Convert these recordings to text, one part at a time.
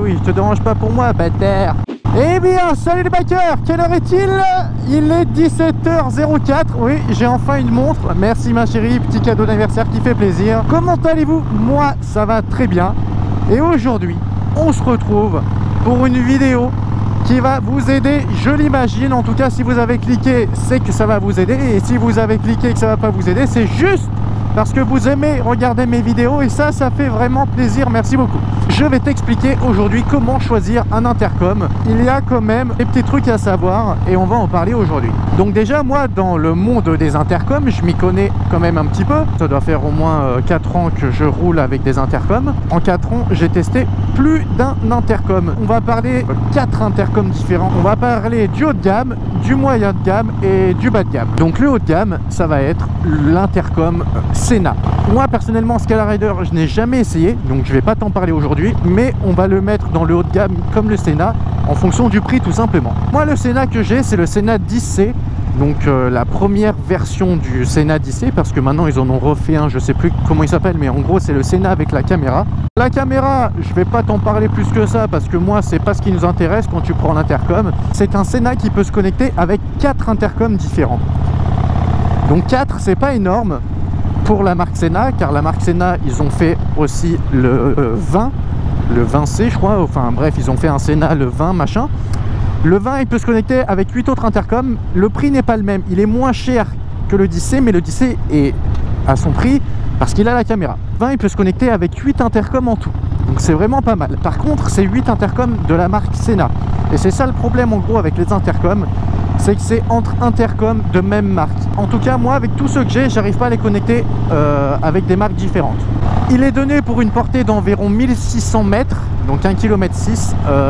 oui, je te dérange pas pour moi, bâtard. Eh bien, salut les bikers, quelle heure est-il? Il est 17h04, oui, j'ai enfin une montre. Merci ma chérie, petit cadeau d'anniversaire qui fait plaisir. Comment allez-vous? Moi, ça va très bien. Et aujourd'hui, on se retrouve pour une vidéo qui va vous aider, je l'imagine. En tout cas, si vous avez cliqué, c'est que ça va vous aider. Et si vous avez cliqué et que ça va pas vous aider, c'est juste parce que vous aimez regarder mes vidéos. Et ça fait vraiment plaisir. Merci beaucoup. Je vais t'expliquer aujourd'hui comment choisir un intercom. Il y a quand même des petits trucs à savoir et on va en parler aujourd'hui. Donc déjà, moi, dans le monde des intercoms, je m'y connais quand même un petit peu. Ça doit faire au moins 4 ans que je roule avec des intercoms. En 4 ans, j'ai testé plus d'un intercom. On va parler de 4 intercoms différents. On va parler du haut de gamme, du moyen de gamme et du bas de gamme. Donc le haut de gamme, ça va être l'intercom Sena. Moi, personnellement, Scala Rider, je n'ai jamais essayé, donc je vais pas t'en parler aujourd'hui, mais on va le mettre dans le haut de gamme comme le Sena, en fonction du prix tout simplement. Moi, le Sena que j'ai, c'est le Sena 10C, donc la première version du Sena 10C, parce que maintenant ils en ont refait un, je sais plus comment il s'appelle, mais en gros c'est le Sena avec la caméra. La caméra, je vais pas t'en parler plus que ça, parce que moi c'est pas ce qui nous intéresse quand tu prends l'intercom. C'est un Sena qui peut se connecter avec 4 intercoms différents. Donc 4, c'est pas énorme pour la marque Sena, car la marque Sena, ils ont fait aussi le 20, le 20C je crois, enfin bref, ils ont fait un Sena le 20 machin. Le 20, il peut se connecter avec 8 autres intercoms. Le prix n'est pas le même, il est moins cher que le 10C, mais le 10C est à son prix parce qu'il a la caméra. Le 20, il peut se connecter avec 8 intercoms en tout, donc c'est vraiment pas mal. Par contre, c'est 8 intercoms de la marque Sena, et c'est ça le problème en gros avec les intercoms, c'est que c'est entre intercoms de même marque. En tout cas, moi, avec tous ceux que j'ai, j'arrive pas à les connecter avec des marques différentes. Il est donné pour une portée d'environ 1600 mètres, donc 1,6 km,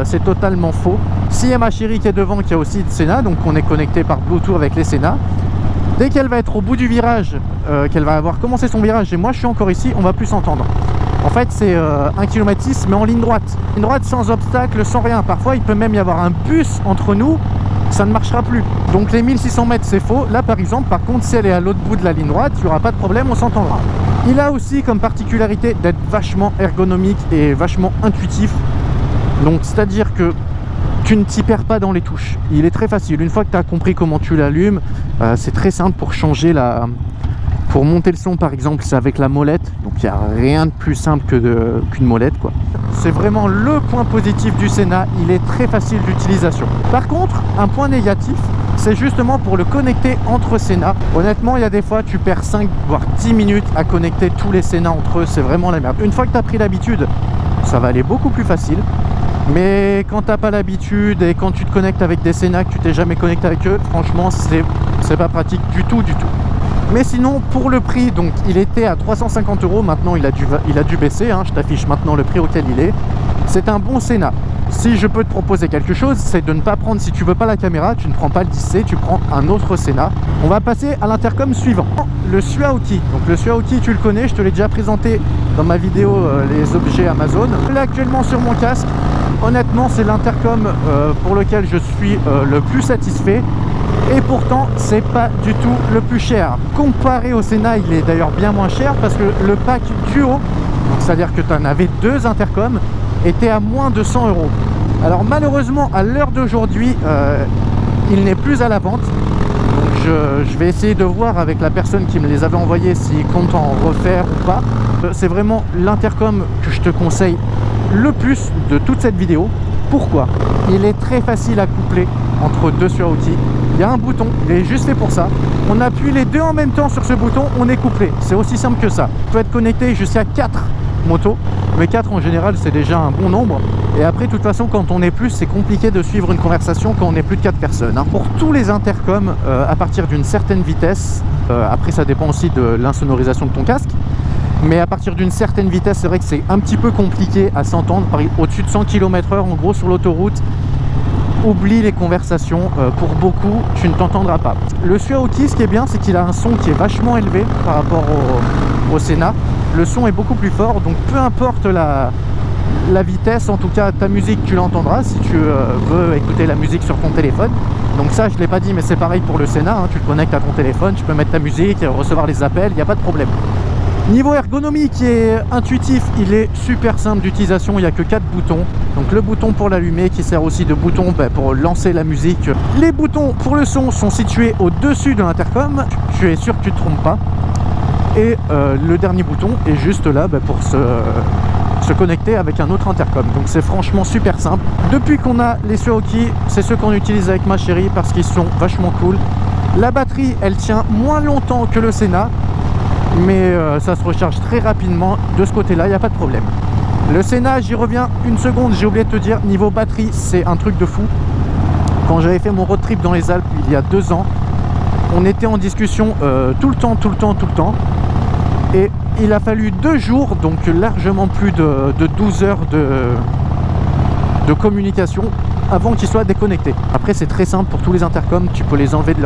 c'est totalement faux. Si il y a ma chérie qui est devant, qui a aussi de Sena, donc on est connecté par Bluetooth avec les Sena. Dès qu'elle va être au bout du virage, qu'elle va avoir commencé son virage, et moi je suis encore ici, on va plus s'entendre. En fait, c'est 1,6 km, mais en ligne droite. Ligne droite sans obstacle, sans rien. Parfois, il peut même y avoir un bus entre nous, ça ne marchera plus. Donc les 1600 mètres, c'est faux. Là, par exemple, par contre, si elle est à l'autre bout de la ligne droite, il n'y aura pas de problème, on s'entendra. Il a aussi comme particularité d'être vachement ergonomique et vachement intuitif. Donc, c'est-à-dire que tu ne t'y perds pas dans les touches. Il est très facile. Une fois que tu as compris comment tu l'allumes, c'est très simple pour changer la... Pour monter le son, par exemple, c'est avec la molette. Donc, il n'y a rien de plus simple qu'une molette, quoi. C'est vraiment le point positif du Sena. Il est très facile d'utilisation. Par contre, un point négatif, c'est justement pour le connecter entre Sena. Honnêtement, il y a des fois, tu perds 5 voire 10 minutes à connecter tous les Sena entre eux. C'est vraiment la merde. Une fois que tu as pris l'habitude, ça va aller beaucoup plus facile. Mais quand tu n'as pas l'habitude et quand tu te connectes avec des Sena que tu t'es jamais connecté avec eux, franchement, c'est pas pratique du tout, du tout. Mais sinon, pour le prix, donc il était à 350 €, maintenant il a dû baisser, hein, je t'affiche maintenant le prix auquel il est. C'est un bon Sena. Si je peux te proposer quelque chose, c'est de ne pas prendre, si tu veux pas la caméra, tu ne prends pas le 10C, tu prends un autre Sena. On va passer à l'intercom suivant, le Suaoki. Donc le Suaoki, tu le connais, je te l'ai déjà présenté dans ma vidéo les objets Amazon. Là actuellement sur mon casque, honnêtement c'est l'intercom pour lequel je suis le plus satisfait. Et pourtant, c'est pas du tout le plus cher. Comparé au Sena, il est d'ailleurs bien moins cher parce que le pack duo, c'est-à-dire que tu en avais 2 intercoms, était à moins de 100 €. Alors malheureusement, à l'heure d'aujourd'hui, il n'est plus à la vente. Donc je vais essayer de voir avec la personne qui me les avait envoyés s'il compte en refaire ou pas. C'est vraiment l'intercom que je te conseille le plus de toute cette vidéo. Pourquoi? Il est très facile à coupler entre 2 Suaoki. Il y a un bouton, il est juste fait pour ça. On appuie les 2 en même temps sur ce bouton, on est couplé. C'est aussi simple que ça. Tu peux être connecté jusqu'à 4 motos, mais 4 en général c'est déjà un bon nombre. Et après, de toute façon, quand on est plus, c'est compliqué de suivre une conversation quand on est plus de 4 personnes. Hein. Pour tous les intercoms, à partir d'une certaine vitesse, après ça dépend aussi de l'insonorisation de ton casque, mais à partir d'une certaine vitesse, c'est vrai que c'est un petit peu compliqué à s'entendre. Au-dessus de 100 km/h, en gros, sur l'autoroute, oublie les conversations, pour beaucoup tu ne t'entendras pas. Le Suaoki, ce qui est bien, c'est qu'il a un son qui est vachement élevé par rapport au Sena. Le son est beaucoup plus fort, donc peu importe la vitesse, en tout cas ta musique tu l'entendras si tu veux écouter la musique sur ton téléphone. Donc ça je ne l'ai pas dit, mais c'est pareil pour le Sena, hein. Tu le connectes à ton téléphone, tu peux mettre ta musique, recevoir les appels, il n'y a pas de problème. Niveau ergonomie qui est intuitif, il est super simple d'utilisation, il n'y a que 4 boutons. Donc le bouton pour l'allumer qui sert aussi de bouton pour lancer la musique. Les boutons pour le son sont situés au-dessus de l'intercom, tu es sûr que tu ne te trompes pas. Et le dernier bouton est juste là pour se connecter avec un autre intercom. Donc c'est franchement super simple. Depuis qu'on a les Suroki, c'est ceux qu'on utilise avec ma chérie parce qu'ils sont vachement cool. La batterie, elle tient moins longtemps que le Sena, mais ça se recharge très rapidement. De ce côté-là, il n'y a pas de problème. Le Sena, j'y reviens une seconde, j'ai oublié de te dire, niveau batterie, c'est un truc de fou. Quand j'avais fait mon road trip dans les Alpes il y a 2 ans, on était en discussion tout le temps. Et il a fallu 2 jours, donc largement plus de 12 heures de communication avant qu'ils soient déconnectés. Après, c'est très simple pour tous les intercoms, tu peux les enlever de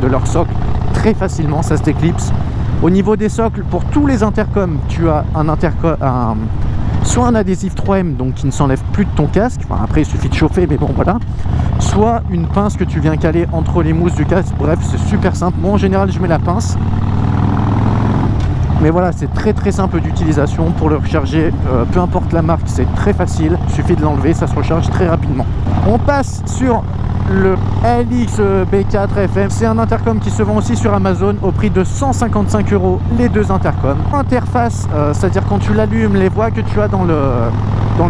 leur socle très facilement, ça se déclipse. Au niveau des socles, pour tous les intercoms, tu as soit un adhésif 3M donc qui ne s'enlève plus de ton casque, enfin, après il suffit de chauffer, mais bon voilà, soit une pince que tu viens caler entre les mousses du casque. Bref, c'est super simple. Moi en général je mets la pince, mais voilà, c'est très simple d'utilisation. Pour le recharger, peu importe la marque, c'est très facile, il suffit de l'enlever, ça se recharge très rapidement. On passe sur le LX B4 FM, c'est un intercom qui se vend aussi sur Amazon au prix de 155 € les 2 intercoms. Interface, c'est-à-dire quand tu l'allumes, les voix que tu as dans le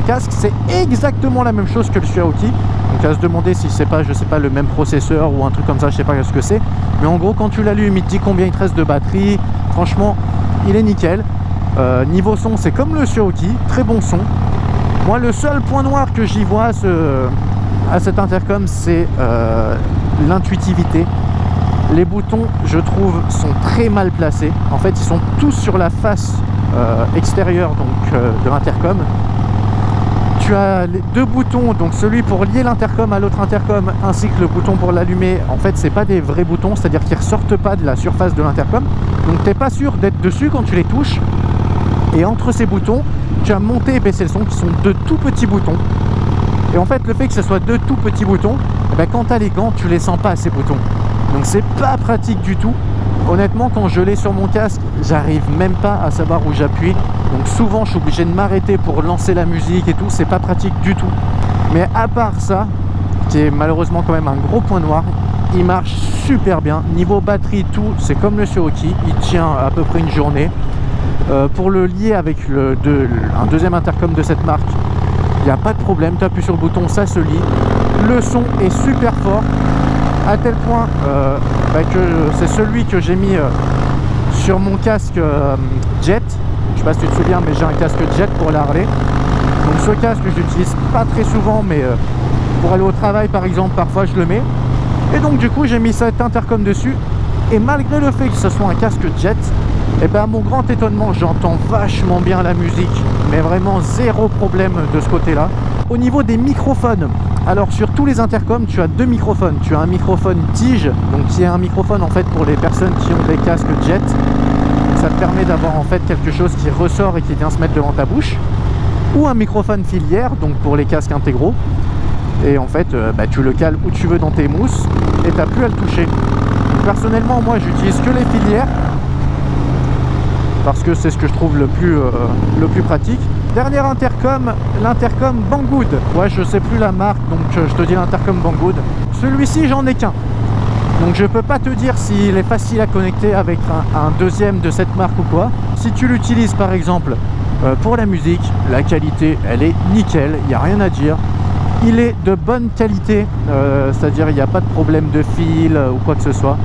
casque, c'est exactement la même chose que le Suroki. Donc à se demander si c'est pas, je sais pas, le même processeur ou un truc comme ça, je sais pas ce que c'est. Mais en gros, quand tu l'allumes, il te dit combien il te reste de batterie. Franchement, il est nickel. Niveau son, c'est comme le Suroki, très bon son. Moi, le seul point noir que j'y vois à cet intercom, c'est l'intuitivité. Les boutons, je trouve, sont très mal placés. En fait, ils sont tous sur la face extérieure de l'intercom. Tu as les 2 boutons, donc celui pour lier l'intercom à l'autre intercom ainsi que le bouton pour l'allumer. En fait, c'est pas des vrais boutons, c'est-à-dire qu'ils ressortent pas de la surface de l'intercom, donc t'es pas sûr d'être dessus quand tu les touches. Et entre ces boutons, tu as monter et baisser le son qui sont 2 tout petits boutons. Et en fait, le fait que ce soit 2 tout petits boutons, quand tu as les gants, tu les sens pas, ces boutons. Donc c'est pas pratique du tout. Honnêtement, quand je l'ai sur mon casque, j'arrive même pas à savoir où j'appuie. Donc souvent, je suis obligé de m'arrêter pour lancer la musique et tout. C'est pas pratique du tout. Mais à part ça, qui est malheureusement quand même un gros point noir, il marche super bien. Niveau batterie, tout, c'est comme le Suroki. Il tient à peu près une journée. Pour le lier avec un deuxième intercom de cette marque, il n'y a pas de problème, tu appuies sur le bouton, ça se lie. Le son est super fort, à tel point que c'est celui que j'ai mis sur mon casque Jet. Je sais pas si tu te souviens, mais j'ai un casque Jet pour la Harley. Donc ce casque, je l'utilise pas très souvent, mais pour aller au travail par exemple, parfois je le mets. Et donc du coup, j'ai mis cet intercom dessus. Et malgré le fait que ce soit un casque Jet, et à mon grand étonnement, j'entends vachement bien la musique, mais vraiment zéro problème de ce côté-là. Au niveau des microphones, alors sur tous les intercoms, tu as 2 microphones. Tu as un microphone tige, donc qui est un microphone en fait pour les personnes qui ont des casques Jet. Ça te permet d'avoir en fait quelque chose qui ressort et qui vient se mettre devant ta bouche. Ou un microphone filière, donc pour les casques intégraux. Et en fait, tu le cales où tu veux dans tes mousses et tu n'as plus à le toucher. Donc, personnellement, moi, j'utilise que les filières parce que c'est ce que je trouve le plus pratique. Dernier intercom, l'intercom Banggood. Ouais, je sais plus la marque, donc je te dis l'intercom Banggood. Celui-ci, j'en ai qu'un. Donc je peux pas te dire s'il est facile à connecter avec un deuxième de cette marque ou quoi. Si tu l'utilises par exemple pour la musique, la qualité, elle est nickel, il n'y a rien à dire. Il est de bonne qualité, c'est-à-dire il n'y a pas de problème de fil ou quoi que ce soit.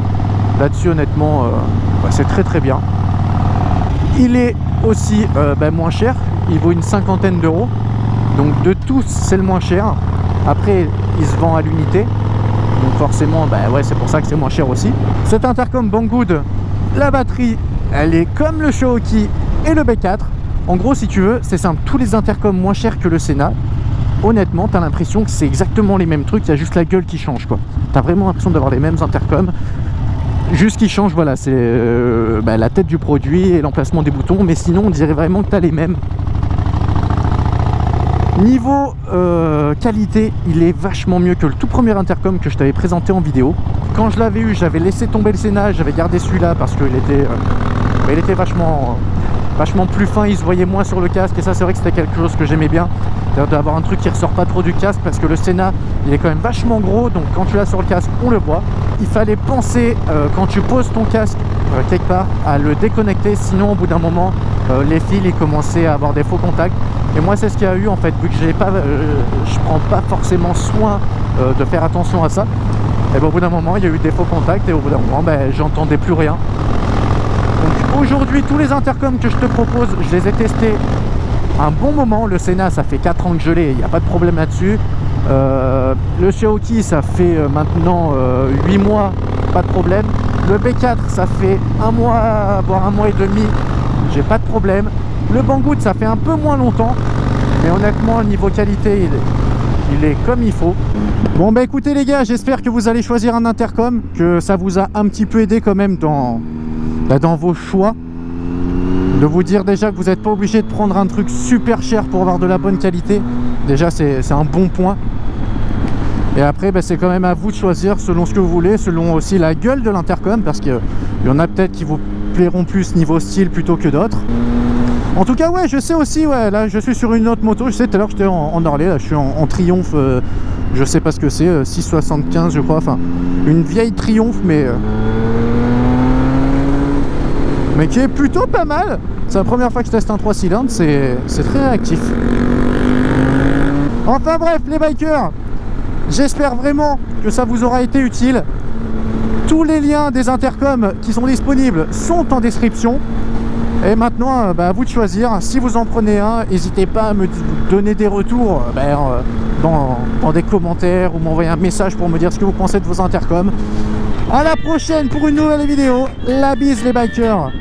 Là-dessus, honnêtement, c'est très bien. Il est aussi moins cher, il vaut une 50aine d'euros. Donc de tous, c'est le moins cher. Après, il se vend à l'unité. Donc forcément, c'est pour ça que c'est moins cher aussi. Cet intercom Banggood, la batterie, elle est comme le Suroki et le B4. En gros, si tu veux, c'est simple. Tous les intercoms moins chers que le Sena, honnêtement, tu as l'impression que c'est exactement les mêmes trucs. Il y a juste la gueule qui change, quoi. Tu as vraiment l'impression d'avoir les mêmes intercoms. Juste qui change, voilà, c'est la tête du produit et l'emplacement des boutons, mais sinon on dirait vraiment que tu as les mêmes. Niveau qualité, il est vachement mieux que le tout premier intercom que je t'avais présenté en vidéo. Quand je l'avais eu, j'avais laissé tomber le Sena, j'avais gardé celui-là parce qu'il était, il était vachement vachement plus fin, il se voyait moins sur le casque, et ça c'est vrai que c'était quelque chose que j'aimais bien, d'avoir un truc qui ressort pas trop du casque, parce que le Senna il est quand même vachement gros, donc quand tu l'as sur le casque on le voit. Il fallait penser quand tu poses ton casque quelque part à le déconnecter, sinon au bout d'un moment les fils ils commençaient à avoir des faux contacts, et moi c'est ce qu'il y a eu en fait, vu que je prends pas forcément soin de faire attention à ça, et ben, au bout d'un moment il y a eu des faux contacts, et au bout d'un moment j'entendais plus rien. Donc aujourd'hui tous les intercoms que je te propose, je les ai testés un bon moment. Le Senna ça fait 4 ans que je l'ai, il n'y a pas de problème là-dessus. Le Xiaoki ça fait maintenant 8 mois, pas de problème. Le B4 ça fait 1 mois, voire 1 mois et demi, j'ai pas de problème. Le Banggood ça fait un peu moins longtemps, mais honnêtement niveau qualité il est comme il faut. Bon bah écoutez les gars, j'espère que vous allez choisir un intercom, que ça vous a un petit peu aidé quand même dans vos choix, de vous dire déjà que vous n'êtes pas obligé de prendre un truc super cher pour avoir de la bonne qualité. Déjà c'est un bon point. Et après c'est quand même à vous de choisir selon ce que vous voulez, selon aussi la gueule de l'intercom, parce qu'il y en a peut-être qui vous plairont plus niveau style plutôt que d'autres. En tout cas ouais, je sais aussi, ouais, là je suis sur une autre moto, je sais tout à l'heure j'étais en Harley, là je suis en Triumph, je sais pas ce que c'est, 675 je crois, enfin une vieille Triumph, mais qui est plutôt pas mal. C'est la première fois que je teste un 3 cylindres, c'est très réactif. Enfin bref les bikers, j'espère vraiment que ça vous aura été utile. Tous les liens des intercoms qui sont disponibles sont en description. Et maintenant à vous de choisir. Si vous en prenez un, n'hésitez pas à me donner des retours dans des commentaires, ou m'envoyer un message pour me dire ce que vous pensez de vos intercoms. À la prochaine pour une nouvelle vidéo. La bise les bikers.